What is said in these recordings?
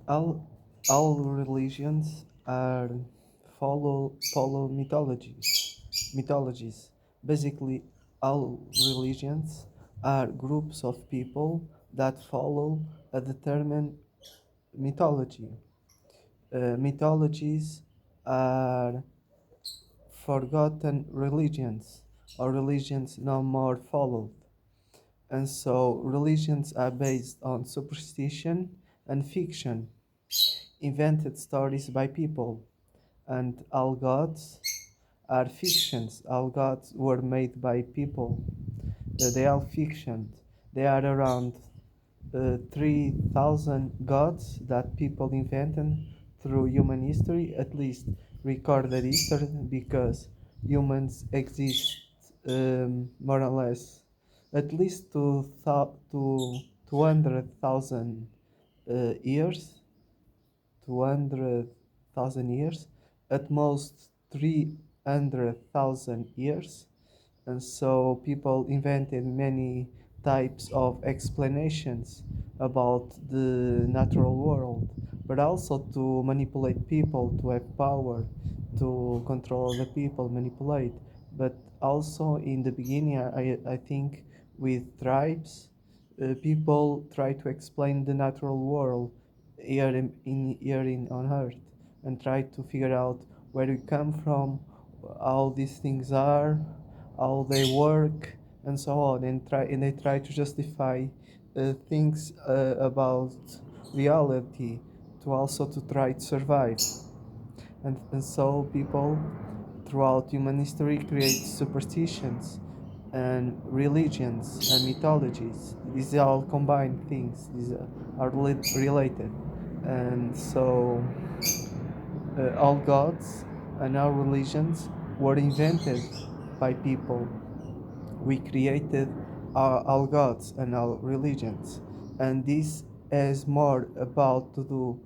all all religions are follow mythologies. Basically, all religions are groups of people that follow a determined mythology. Mythologies are forgotten religions or religions no more followed. And so religions are based on superstition and fiction, invented stories by people, and all gods are fictions. All gods were made by people. They are fiction. They are around 3,000 gods that people invented through human history, at least recorded history, because humans exist more or less at least to 200,000 years, 200,000 years, at most 300,000 years. And so people invented many types of explanations about the natural world, but also to manipulate people, to have power, to control the people, manipulate. But also in the beginning, I think with tribes, people try to explain the natural world here in on Earth and try to figure out where we come from, how these things are, how they work, and so on, and they try to justify things about reality to also to try to survive. And so people throughout human history create superstitions and religions and mythologies. These are all combined things. These are related. And so all gods and all religions were invented by people. We created our gods and our religions, and this has more about to do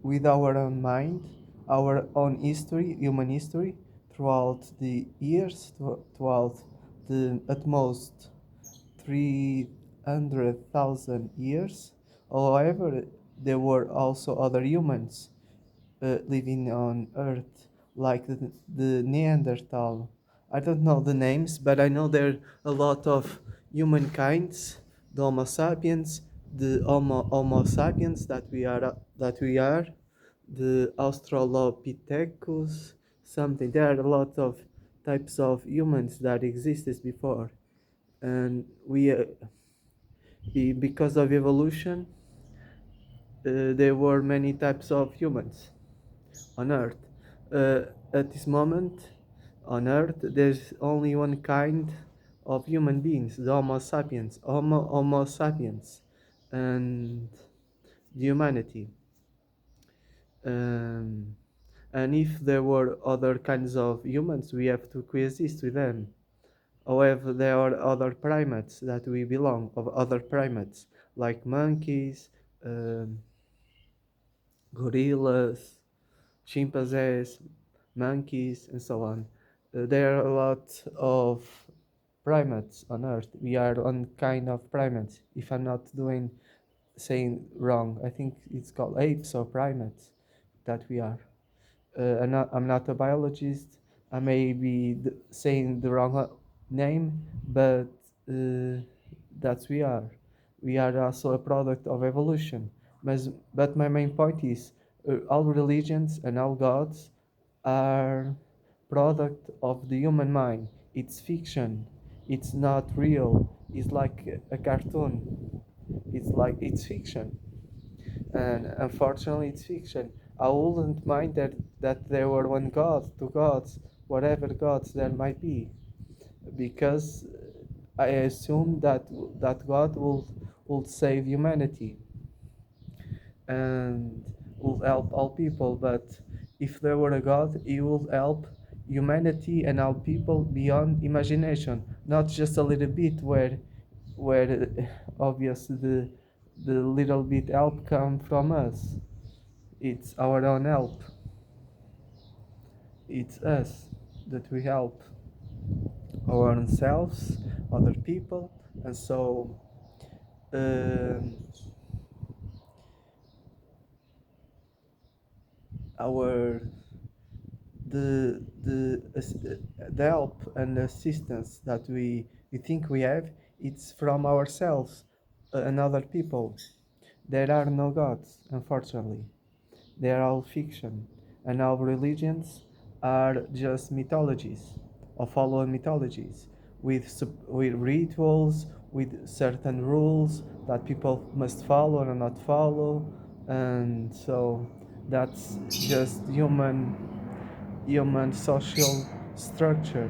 with our own mind, our own history, human history, throughout the years, throughout the at most 300,000 years. However, there were also other humans living on Earth, like the Neanderthal. I don't know the names, but I know there are a lot of humankinds, the Homo sapiens, the Homo sapiens that we are, the Australopithecus, something. There are a lot of types of humans that existed before, and because of evolution, there were many types of humans on Earth. At this moment, on Earth, there's only one kind of human beings, the Homo sapiens, Homo sapiens, and the humanity. Um, and if there were other kinds of humans, we have to coexist with them. However, there are other primates that we belong, of other primates, like monkeys, um, gorillas, chimpanzees, monkeys, and so on. There are a lot of primates on Earth. We are one kind of primates. If I'm not saying wrong, I think it's called apes or primates that we are. I'm not a biologist. I may be saying the wrong name, but uh, that's we are. We are also a product of evolution. But my main point is all religions and all gods are product of the human mind. It's fiction. It's not real. It's like a cartoon. It's fiction, and unfortunately it's fiction. I wouldn't mind that there were one god, two gods, whatever gods there might be, because I assume that God will save humanity and will help all people. But if there were a God, he would help humanity and all people beyond imagination, not just a little bit where obviously the little bit help come from us. It's our own help. It's us that we help our own selves, other people, and so um, our the help and assistance that we think we have, it's from ourselves and other people. There are no gods, unfortunately. They are all fiction, and our religions are just mythologies, or follow mythologies, with rituals, with certain rules that people must follow or not follow, and so that's just human social structure,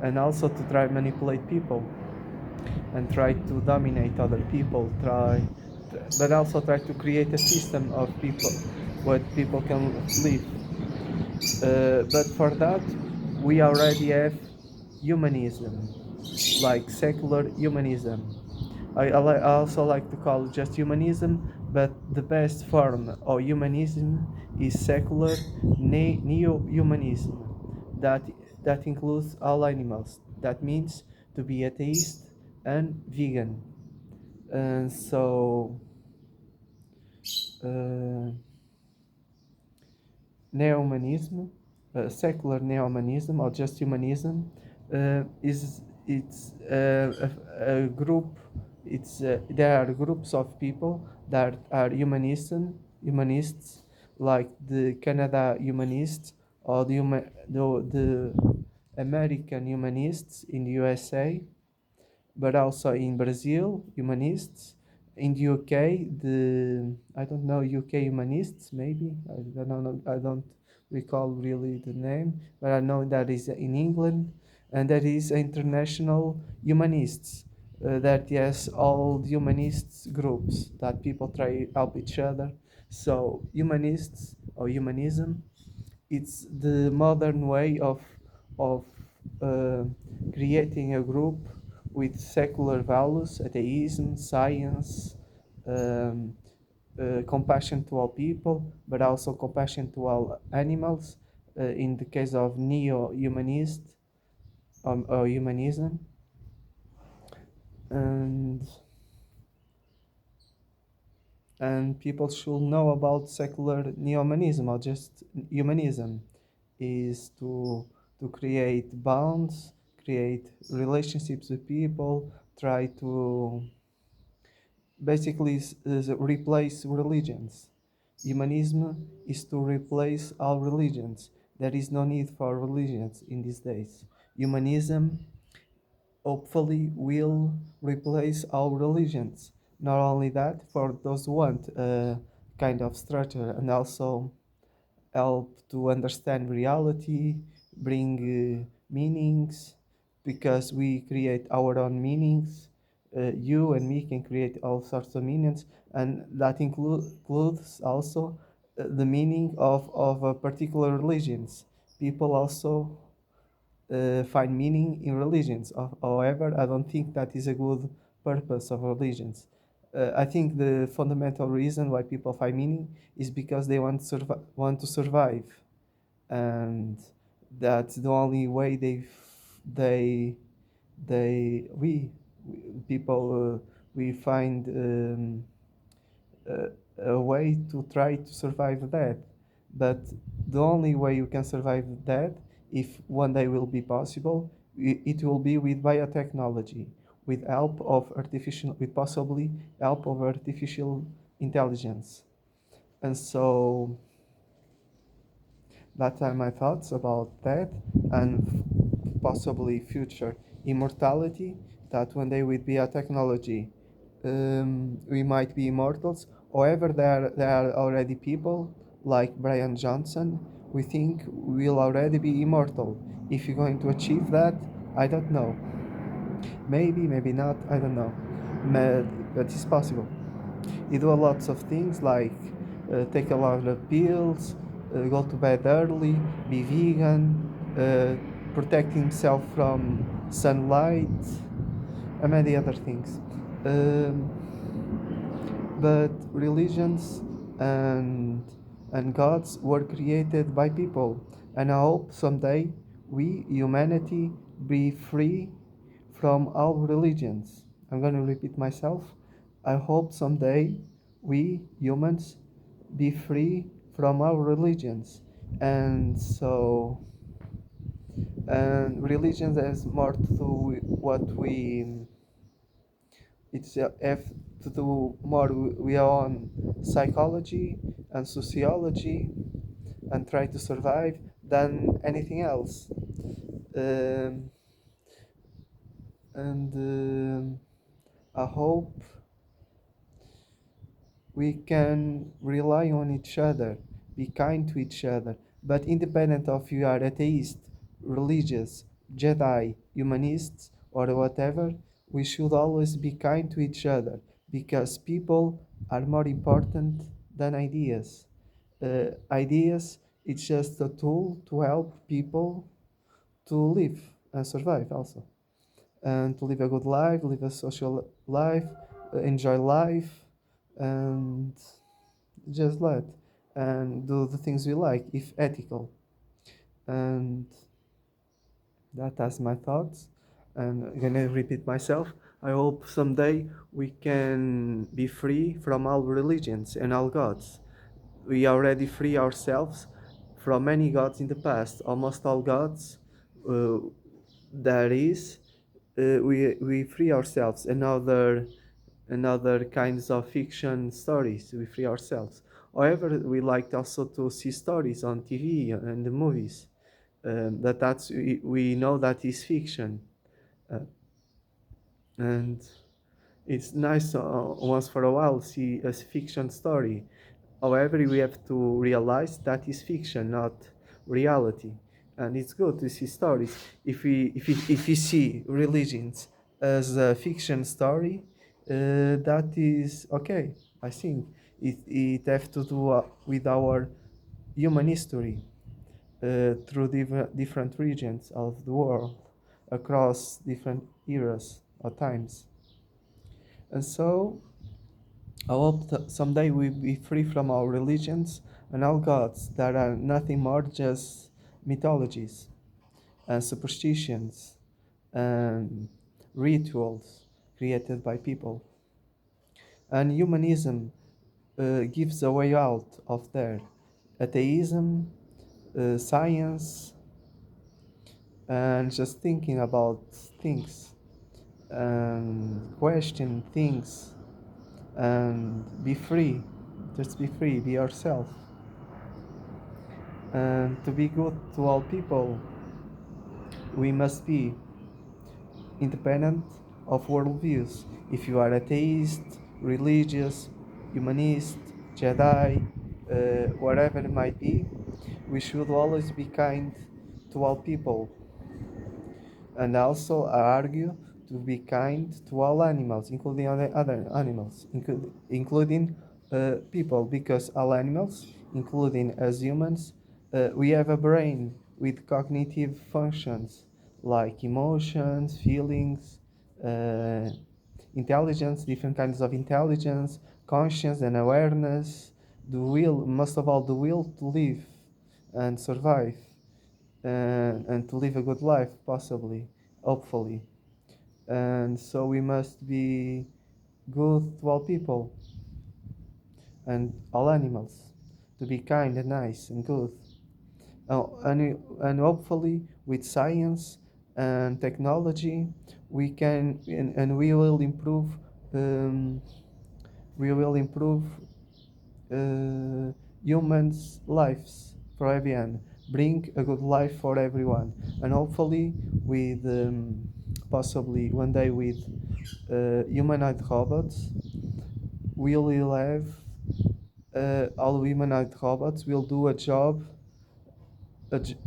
and also to try manipulate people and try to dominate other people, but also try to create a system of people where people can live. But for that, we already have humanism, like secular humanism. I also like to call it just humanism, but the best form of humanism is secular neo-humanism, that that includes all animals. That means to be atheist and vegan. And so uh, neo-humanism, secular neo-humanism or just humanism, is it's a group. There are groups of people that are humanists, like the Canada humanists or the American humanists in the USA, but also in Brazil, humanists. In the UK, the I don't know, UK humanists maybe, I don't know, I don't recall really the name, but I know that is in England, and that is international humanists. That yes, all the humanists groups that people try help each other. So humanists or humanism, it's the modern way of uh, creating a group with secular values, atheism, science, um, compassion to all people, but also compassion to all animals. In the case of neo-humanist or humanism, and people should know about secular neo-humanism or just humanism is to create bonds, create relationships with people, try to basically replace religions. Humanism is to replace all religions. There is no need for religions in these days. Humanism hopefully will replace all religions. Not only that, for those who want a kind of structure and also help to understand reality, bring meanings, because we create our own meanings. You and me can create all sorts of meanings, and that includes also the meaning of a particular religions. People also find meaning in religions. However, I don't think that is a good purpose of religions. I think the fundamental reason why people find meaning is because they want to survive, and that's the only way they we people we find a way to try to survive that. But the only way you can survive that, if one day will be possible, it will be with biotechnology, with help of artificial, with possibly help of artificial intelligence. And so that are my thoughts about that, and possibly future immortality, that one day with biotechnology we might be immortals. However, there are already people like Brian Johnson we think will already be immortal. If you're going to achieve that, I don't know. Maybe not, I don't know. But it's possible. He do lots of things like take a lot of pills, go to bed early, be vegan, protect himself from sunlight, and many other things. Um, but religions and gods were created by people, and I hope someday we, humanity, be free from all religions. I'm going to repeat myself. I hope someday we humans be free from our religions, And so, and religion has more to do with what we, it's have to do more with our own psychology and sociology and try to survive than anything else. Um, and I hope we can rely on each other, be kind to each other, but independent of you are atheist, religious, Jedi, humanists, or whatever, we should always be kind to each other because people are more important than ideas. Ideas, it's just a tool to help people to live and survive also, and to live a good life, live a social life, enjoy life, and just let and do the things we like if ethical. And that's my thoughts, and I'm gonna repeat myself. I hope someday we can be free from all religions and all gods. We already free ourselves from many gods in the past, almost all gods, uh, that is, we free ourselves. Another kinds of fiction stories, we free ourselves. However, we like also to see stories on TV and the movies, that's we know that is fiction, uh, and it's nice once for a while see a fiction story. However, we have to realize that is fiction, not reality. And it's good to see stories. If we see religions as a fiction story, that is okay. I think it have to do with our human history, through different regions of the world, across different eras or times. And so I hope that someday we be free from our religions and our gods that are nothing more just mythologies and superstitions and rituals created by people. And humanism gives a way out of there. Atheism, science, and just thinking about things and question things and be free. Just be free, be yourself. And to be good to all people, we must be independent of worldviews. If you are atheist, religious, humanist, Jedi, whatever it might be, we should always be kind to all people. And also, I argue to be kind to all animals, including other animals, including people, because all animals, including as humans, we have a brain with cognitive functions like emotions, feelings, uh, intelligence, different kinds of intelligence, conscience and awareness, the will, most of all, the will to live and survive, and to live a good life, possibly, hopefully. And so we must be good to all people and all animals, to be kind and nice and good. And hopefully, with science and technology, we can and um, we will improve uh, humans' lives for everyone, bring a good life for everyone, and hopefully, with possibly one day with humanoid robots, we will have all humanoid robots will do a job,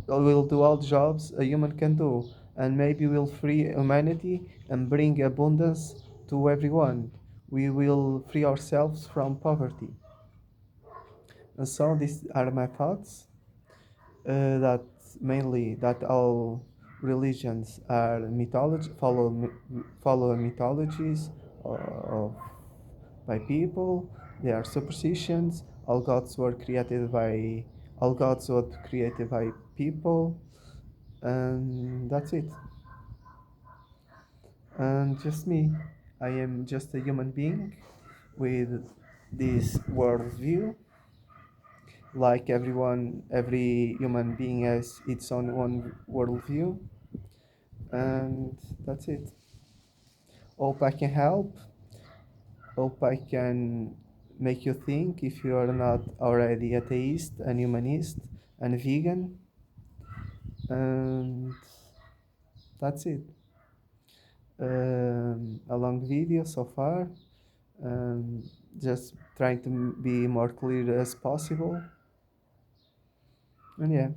will do all jobs a human can do, and maybe we'll free humanity and bring abundance to everyone. We will free ourselves from poverty. And so these are my thoughts. That mainly that all religions are mythology, follow mythologies of by people. They are superstitions. All gods were created by people, and that's it. And just me, I am just a human being with this worldview like every human being has its own worldview, and that's it. Hope I can help. Hope I can make you think if you are not already atheist and humanist and vegan, and that's it. A long video so far, um, just trying to be more clear as possible, and yeah,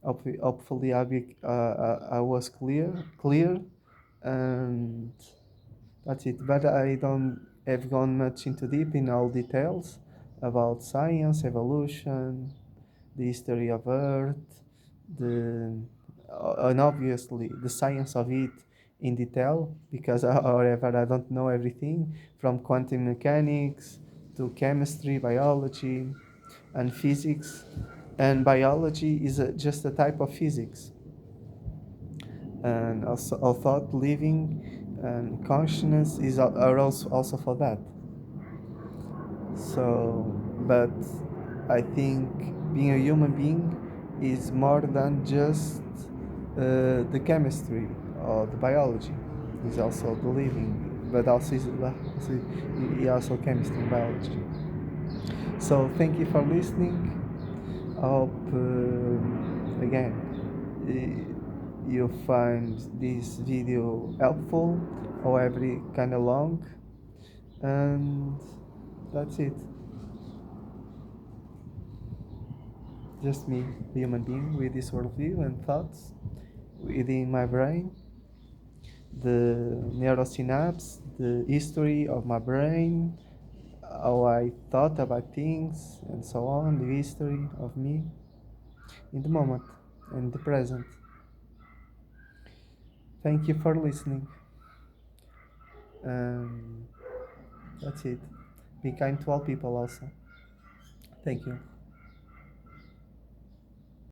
hopefully I was clear, and that's it. But I don't have gone much into deep in all details about science, evolution, the history of Earth, the and obviously the science of it in detail, because however I don't know everything from quantum mechanics to chemistry, biology, and physics. And biology is just a type of physics, and also our thought, living, and consciousness are also for that. So, but I think being a human being is more than just the chemistry or the biology. It's also the living, but also chemistry and biology. So thank you for listening. I hope again you find this video helpful, however kind of long, and that's it. Just me, a human being with this worldview and thoughts within my brain, the neurosynapse, the history of my brain, how I thought about things, and so on, the history of me in the moment and the present. Thank you for listening. Um, that's it. Be kind to all people also. Thank you.